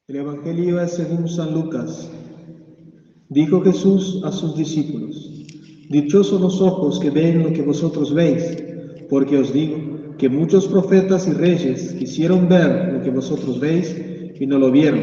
El Evangelio es según San Lucas. Dijo Jesús a sus discípulos: Dichosos los ojos que ven lo que vosotros veis, porque os digo que muchos profetas y reyes quisieron ver lo que vosotros veis y no lo vieron,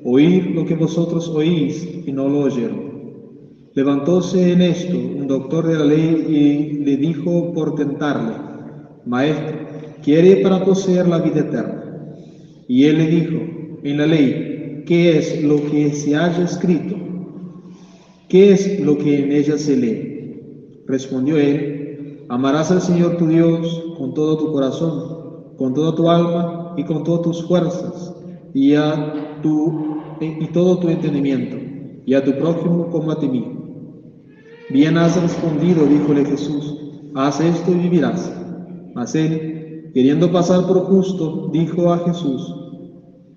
oír lo que vosotros oís y no lo oyeron. Levantóse en esto un doctor de la ley y le dijo por tentarle: Maestro, ¿quiere para poseer la vida eterna? Y él le dijo: en la ley, ¿qué es lo que se haya escrito? ¿Qué es lo que en ella se lee? Respondió él: amarás al Señor tu Dios con todo tu corazón, con toda tu alma y con todas tus fuerzas, y todo tu entendimiento, y a tu prójimo como a ti mismo. Bien has respondido, díjole Jesús, haz esto y vivirás. Mas él, queriendo pasar por justo, dijo a Jesús: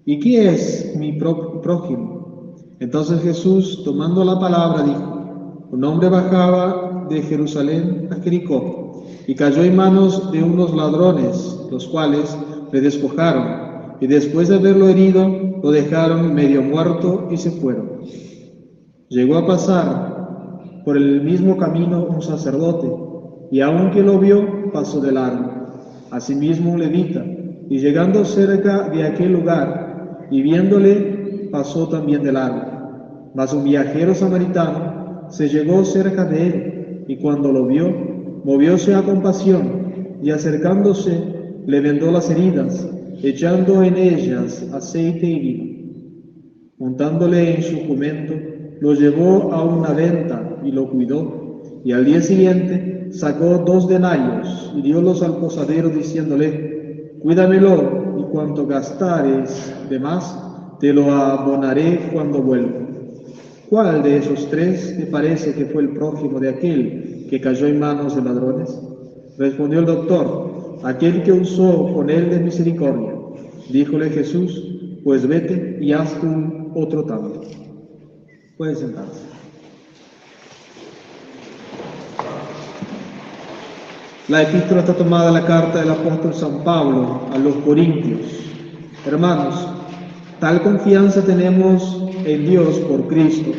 ¿y qué es mi prójimo? Entonces Jesús, tomando la palabra, dijo: un hombre bajaba de Jerusalén a Jericó y cayó en manos de unos ladrones, los cuales le despojaron, y después de haberlo herido, lo dejaron medio muerto y se fueron. Llegó a pasar por el mismo camino un sacerdote, y aunque lo vio, pasó de largo. Asimismo un levita, y llegando cerca de aquel lugar, y viéndole, pasó también de largo. Mas un viajero samaritano se llegó cerca de él, y cuando lo vio, movióse a compasión, y acercándose, le vendó las heridas, echando en ellas aceite y vino. Montándole en su jumento, lo llevó a una venta y lo cuidó. Y al día siguiente sacó 2 denarios y diólos al posadero, diciéndole: cuídamelo, y cuanto gastares de más, te lo abonaré cuando vuelva. ¿Cuál de esos 3 te parece que fue el prójimo de aquel que cayó en manos de ladrones? Respondió el doctor: aquel que usó con él de misericordia. Díjole Jesús: pues vete y haz tú otro tanto. Puede sentarse. La epístola está tomada de la carta del apóstol San Pablo a los Corintios. Hermanos, tal confianza tenemos en Dios por Cristo,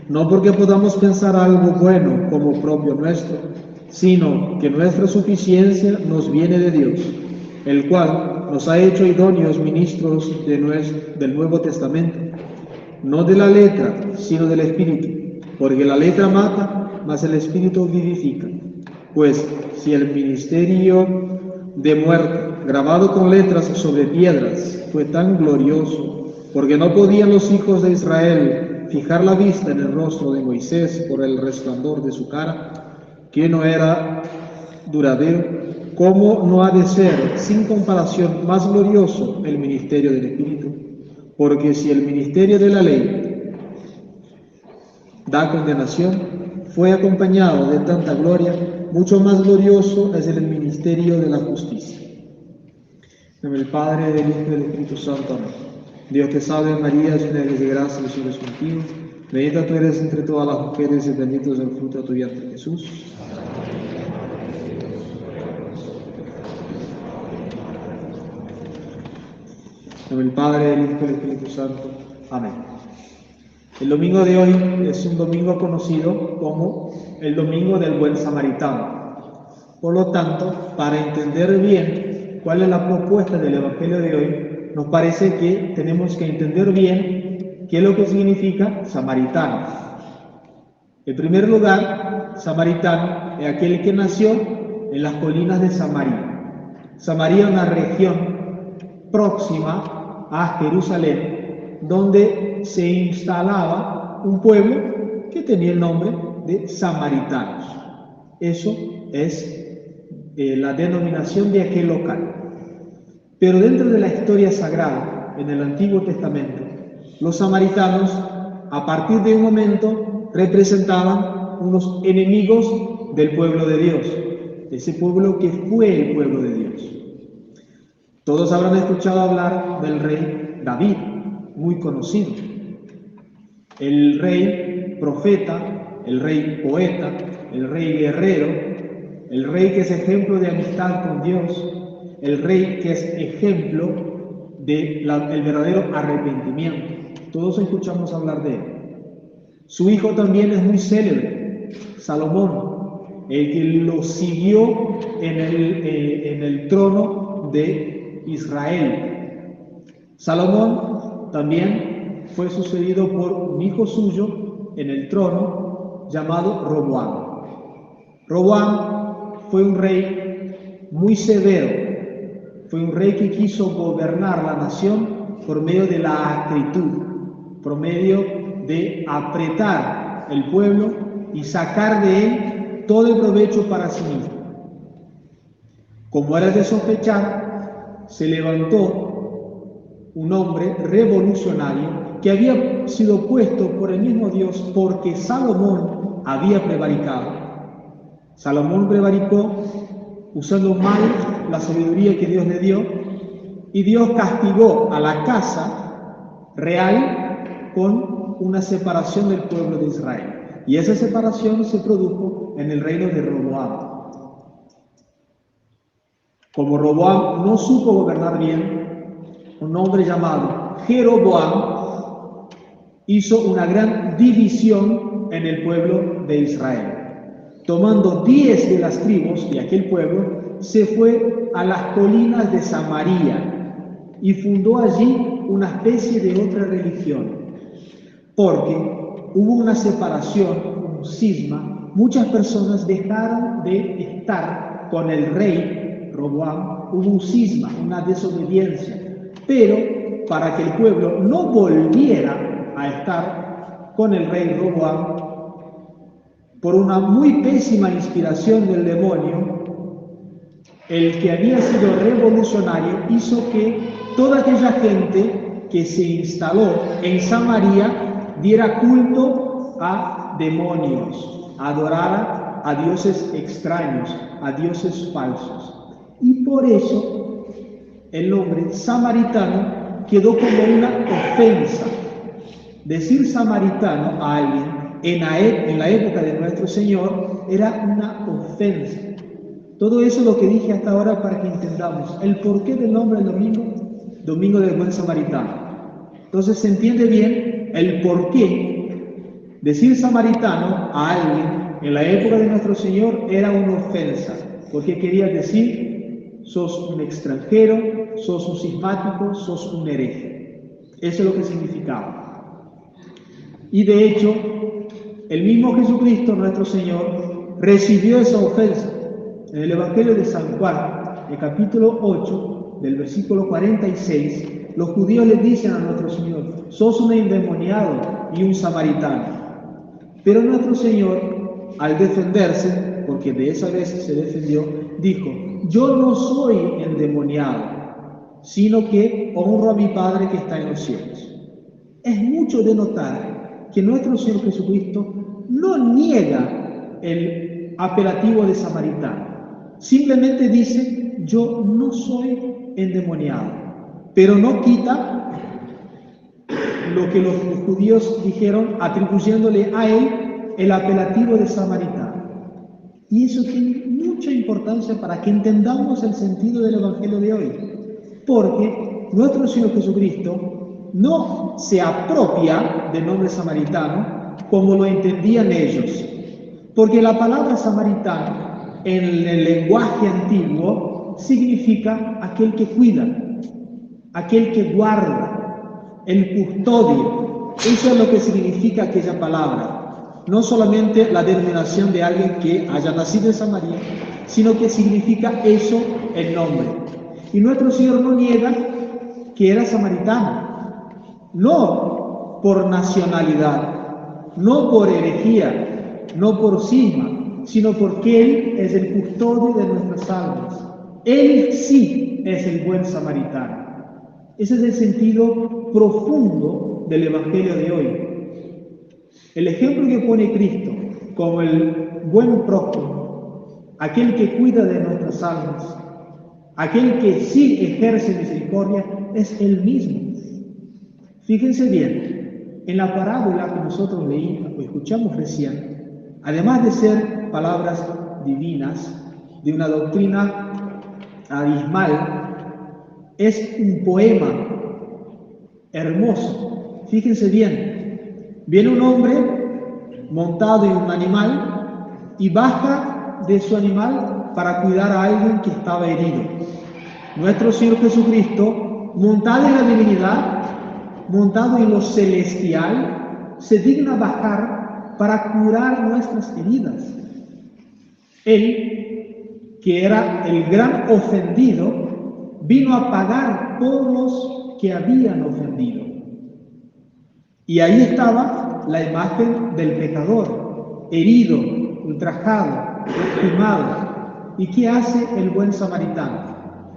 no porque podamos pensar algo bueno como propio nuestro, sino que nuestra suficiencia nos viene de Dios, el cual nos ha hecho idóneos ministros del Nuevo Testamento, no de la letra, sino del Espíritu, porque la letra mata, mas el Espíritu vivifica. Pues si el ministerio de muerte, grabado con letras sobre piedras, fue tan glorioso, porque no podían los hijos de Israel fijar la vista en el rostro de Moisés por el resplandor de su cara, que no era duradero, ¿cómo no ha de ser, sin comparación, más glorioso el ministerio del Espíritu? Porque si el ministerio de la ley da condenación, fue acompañado de tanta gloria, mucho más glorioso es el ministerio de la justicia. En nombre del Padre, del Hijo y del Espíritu Santo. Amén. Dios te salve María, llena eres de gracia, el Señor es contigo. Bendita tú eres entre todas las mujeres y bendito es el fruto de tu vientre, Jesús. En nombre del Padre, del Hijo y del Espíritu Santo. Amén. El domingo de hoy es un domingo conocido como el Domingo del Buen Samaritano. Por lo tanto, para entender bien cuál es la propuesta del Evangelio de hoy, nos parece que tenemos que entender bien qué es lo que significa samaritano. En primer lugar, samaritano es aquel que nació en las colinas de Samaria. Samaria es una región próxima a Jerusalén, donde se instalaba un pueblo que tenía el nombre de samaritanos. Eso es la denominación de aquel local. Pero dentro de la historia sagrada, en el Antiguo Testamento, los samaritanos, a partir de un momento, representaban unos enemigos del pueblo de Dios, ese pueblo que fue el pueblo de Dios. Todos habrán escuchado hablar del rey David, muy conocido. El rey profeta, el rey poeta, el rey guerrero, el rey que es ejemplo de amistad con Dios, el rey que es ejemplo del verdadero arrepentimiento. Todos escuchamos hablar de él. Su hijo también es muy célebre, Salomón, el que lo siguió en el trono de Israel. Salomón también fue sucedido por un hijo suyo en el trono llamado Roboam. Roboam fue un rey muy severo, fue un rey que quiso gobernar la nación por medio de la acritud, por medio de apretar el pueblo y sacar de él todo el provecho para sí mismo. Como era de sospechar, se levantó un hombre revolucionario que había sido puesto por el mismo Dios porque Salomón había prevaricado. Salomón prevaricó usando mal la sabiduría que Dios le dio, y Dios castigó a la casa real con una separación del pueblo de Israel. Y esa separación se produjo en el reino de Roboam. Como Roboam no supo gobernar bien, un hombre llamado Jeroboam hizo una gran división en el pueblo de Israel. Tomando 10 de las tribus de aquel pueblo, se fue a las colinas de Samaria y fundó allí una especie de otra religión. Porque hubo una separación, un cisma, muchas personas dejaron de estar con el rey Roboam, hubo un cisma, una desobediencia, pero para que el pueblo no volviera a estar con el rey Roboam, por una muy pésima inspiración del demonio, el que había sido revolucionario hizo que toda aquella gente que se instaló en Samaria diera culto a demonios, adorara a dioses extraños, a dioses falsos. Y por eso el nombre samaritano quedó como una ofensa. Decir samaritano a alguien en la época de nuestro Señor era una ofensa. Todo eso es lo que dije hasta ahora para que entendamos el porqué del nombre del domingo del buen samaritano. Entonces se entiende bien el porqué. Decir samaritano a alguien en la época de nuestro Señor era una ofensa, porque quería decir: sos un extranjero, sos un cismático, sos un hereje. Eso es lo que significaba. Y de hecho, el mismo Jesucristo, nuestro Señor, recibió esa ofensa. En el Evangelio de San Juan, el capítulo 8, del versículo 46, los judíos le dicen a nuestro Señor: sos un endemoniado y un samaritano. Pero nuestro Señor, al defenderse, porque de esa vez se defendió, dijo: yo no soy endemoniado, sino que honro a mi Padre que está en los cielos. Es mucho de notar que nuestro Señor Jesucristo no niega el apelativo de samaritano. Simplemente dice: yo no soy endemoniado, pero no quita lo que los judíos dijeron, atribuyéndole a él el apelativo de samaritano. Y eso tiene mucha importancia para que entendamos el sentido del Evangelio de hoy, porque nuestro Señor Jesucristo no se apropia del nombre samaritano como lo entendían ellos, porque la palabra samaritano en el lenguaje antiguo significa aquel que cuida, aquel que guarda, el custodio. Eso es lo que significa aquella palabra. No solamente la denominación de alguien que haya nacido en Samaria, sino que significa eso el nombre. Y nuestro Señor no niega que era samaritano, no por nacionalidad, no por herejía, no por cisma, sino porque Él es el custodio de nuestras almas. Él sí es el buen samaritano. Ese es el sentido profundo del Evangelio de hoy. El ejemplo que pone Cristo como el buen prójimo, aquel que cuida de nuestras almas, aquel que sí ejerce misericordia, es Él mismo. Fíjense bien, en la parábola que nosotros leímos o escuchamos recién, además de ser palabras divinas, de una doctrina abismal, es un poema hermoso. Fíjense bien, viene un hombre montado en un animal y baja de su animal para cuidar a alguien que estaba herido. Nuestro Señor Jesucristo, montado en la divinidad, montado en lo celestial, se digna bajar para curar nuestras heridas. Él, que era el gran ofendido, vino a pagar por los que habían ofendido. Y ahí estaba la imagen del pecador, herido, ultrajado, lastimado. ¿Y qué hace el buen samaritano?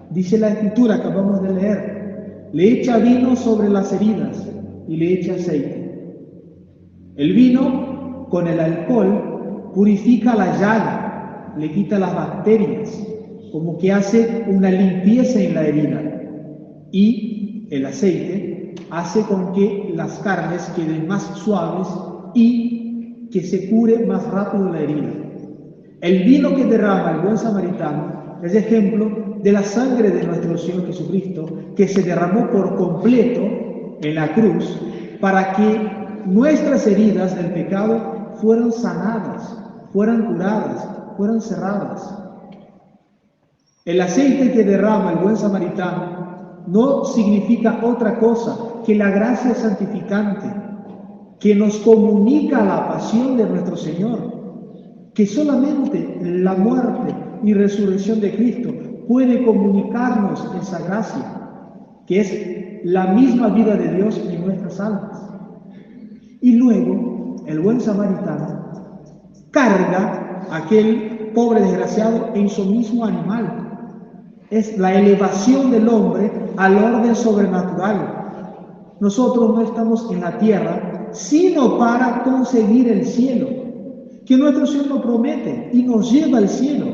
Dice la Escritura que acabamos de leer, le echa vino sobre las heridas y le echa aceite. El vino con el alcohol purifica la llaga, le quita las bacterias, como que hace una limpieza en la herida. Y el aceite hace con que las carnes queden más suaves y que se cure más rápido la herida. El vino que derrama el buen samaritano es ejemplo de la sangre de nuestro Señor Jesucristo, que se derramó por completo en la cruz para que nuestras heridas del pecado fueran sanadas, fueran curadas, fueran cerradas. El aceite que derrama el buen samaritano no significa otra cosa que la gracia santificante que nos comunica la pasión de nuestro Señor, que solamente la muerte y resurrección de Cristo puede comunicarnos esa gracia, que es la misma vida de Dios en nuestras almas. Y luego, el buen samaritano carga a aquel pobre desgraciado en su mismo animal. Es la elevación del hombre al orden sobrenatural. Nosotros no estamos en la tierra, sino para conseguir el cielo, que nuestro Señor nos promete y nos lleva al cielo,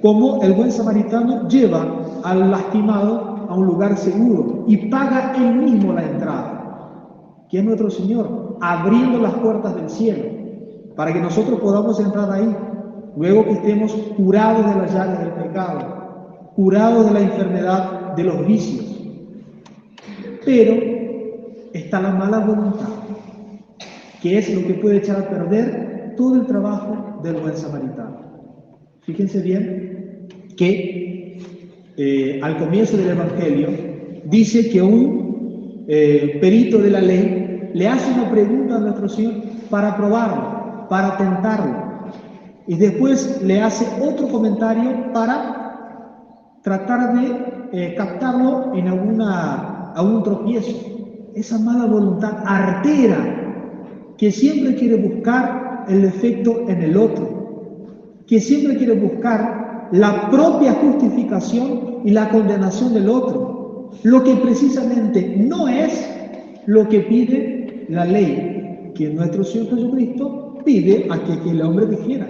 como el buen samaritano lleva al lastimado a un lugar seguro y paga él mismo la entrada, que es nuestro Señor, abriendo las puertas del cielo, para que nosotros podamos entrar ahí, luego que estemos curados de las llagas del pecado, curados de la enfermedad de los vicios. Pero está la mala voluntad, que es lo que puede echar a perder todo el trabajo del buen samaritano. Fíjense bien que al comienzo del Evangelio dice que un perito de la ley le hace una pregunta a nuestro Señor para probarlo, para tentarlo, y después le hace otro comentario para tratar de captarlo en algún tropiezo. Esa mala voluntad artera que siempre quiere buscar el defecto en el otro, que siempre quiere buscar la propia justificación y la condenación del otro, lo que precisamente no es lo que pide la ley, que nuestro Señor Jesucristo pide a que el hombre dijera.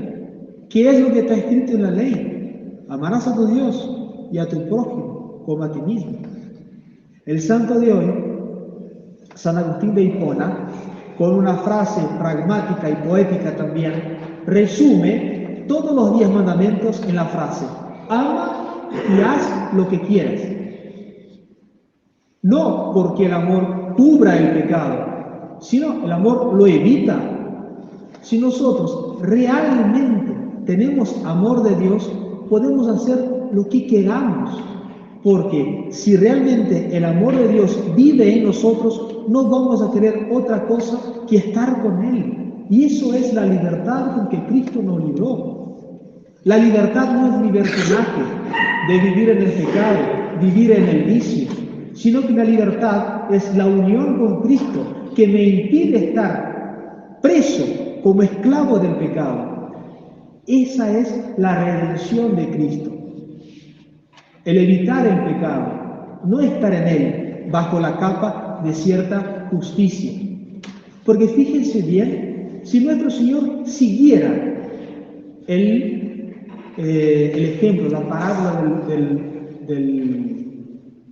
¿Qué es lo que está escrito en la ley? Amarás a tu Dios y a tu prójimo como a ti mismo. El santo de hoy, San Agustín de Hipona, con una frase pragmática y poética también, resume todos los 10 mandamientos en la frase: ama y haz lo que quieras. No porque el amor cubra el pecado, sino el amor lo evita. Si nosotros realmente tenemos amor de Dios, podemos hacer lo que queramos, porque si realmente el amor de Dios vive en nosotros, no vamos a querer otra cosa que estar con Él. Y eso es la libertad con que Cristo nos libró. La libertad no es libertinaje de vivir en el pecado, vivir en el vicio, sino que la libertad es la unión con Cristo, que me impide estar preso como esclavo del pecado. Esa es la redención de Cristo. El evitar el pecado, no estar en él bajo la capa de cierta justicia. Porque fíjense bien, si nuestro Señor siguiera el ejemplo, la parábola del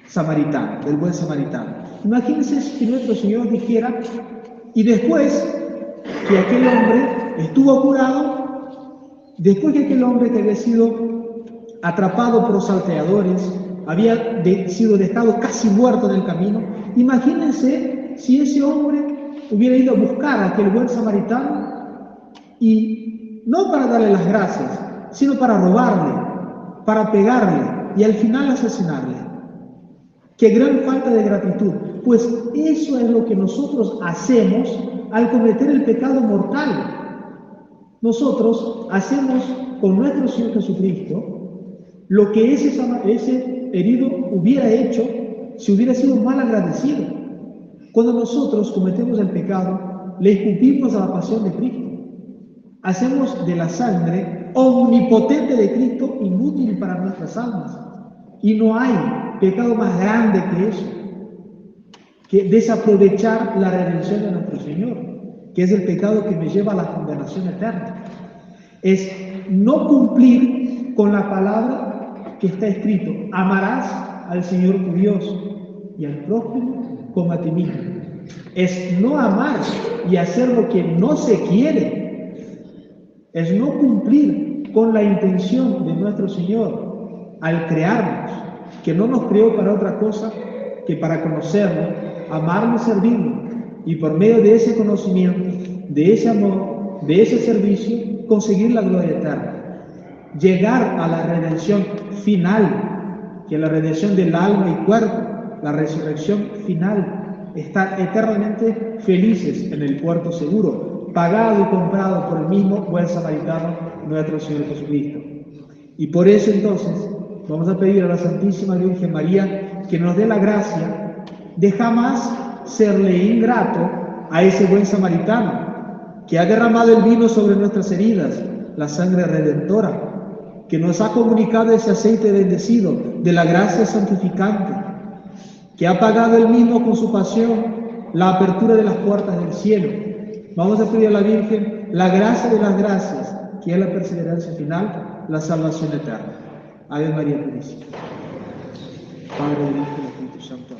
samaritano, del buen samaritano. Imagínense si nuestro Señor dijera, y después que aquel hombre estuvo curado, después que aquel hombre que había sido atrapado por los salteadores, había sido dejado casi muerto en el camino, imagínense si ese hombre hubiera ido a buscar a aquel buen samaritano y no para darle las gracias, sino para robarle, para pegarle y al final asesinarle? ¡Qué gran falta de gratitud! Pues eso es lo que nosotros hacemos al cometer el pecado mortal. Nosotros hacemos con nuestro Señor Jesucristo lo que ese herido hubiera hecho si hubiera sido mal agradecido. Cuando nosotros cometemos el pecado, le escupimos a la pasión de Cristo. Hacemos de la sangre omnipotente de Cristo inútil para nuestras almas. Y no hay pecado más grande que eso, que desaprovechar la redención de nuestro Señor, que es el pecado que me lleva a la condenación eterna. Es no cumplir con la palabra que está escrito: amarás al Señor tu Dios y al prójimo como a ti mismo. Es no amar y hacer lo que no se quiere. Es no cumplir con la intención de nuestro Señor al crearnos, que no nos creó para otra cosa que para conocerlo, amarlo y servirlo, y por medio de ese conocimiento, de ese amor, de ese servicio, conseguir la gloria eterna, llegar a la redención final, que es la redención del alma y cuerpo, la resurrección final, estar eternamente felices en el puerto seguro, pagado y comprado por el mismo buen samaritano, nuestro Señor Jesucristo. Y por eso entonces vamos a pedir a la Santísima Virgen María que nos dé la gracia de jamás serle ingrato a ese buen samaritano que ha derramado el vino sobre nuestras heridas, la sangre redentora, que nos ha comunicado ese aceite bendecido de la gracia santificante, que ha pagado él mismo con su pasión la apertura de las puertas del cielo. Vamos a pedir a la Virgen la gracia de las gracias, que es la perseverancia final, la salvación eterna. Ave María Purísima. Padre, del Hijo y del Espíritu Santo.